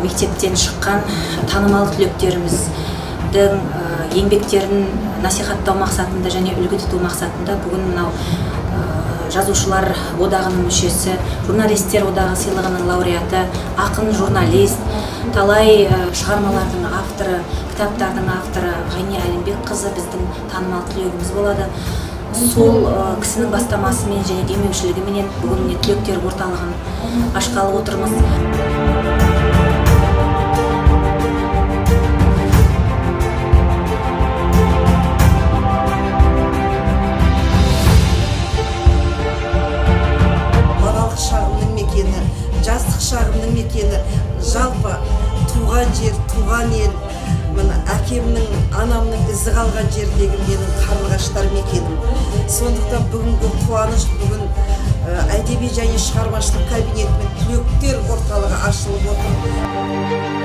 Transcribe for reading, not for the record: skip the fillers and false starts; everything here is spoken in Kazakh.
мектептен шыққан танымал түлектеріміздің еңбектерін насихаттау мақсатында және үлгі тұту мақсатында бүгін мынау жазушылар одағының мүшесі, журналистер одағы сыйлығының лауреаты, ақын журналист, талай шығармалардың авторы, кітаптардың авторы Ғайни Әлімбекқызы біздің танымал түлегіміз болады. Сол кісінің бастамасымен және демеушілігіменен бүгін міне түлектер орталығын ашқалы отырмыз. Жастық шағымның мекені, жалпы туған жер, туған ел, әкемнің, анамның ізі қалған жердегі менің қарлығаштар мекенім. Сондықтан бүгінгі қуаныш, бүгін әдеби және шығармашылық кабинетімен түлектер орталығы ашылып отыр.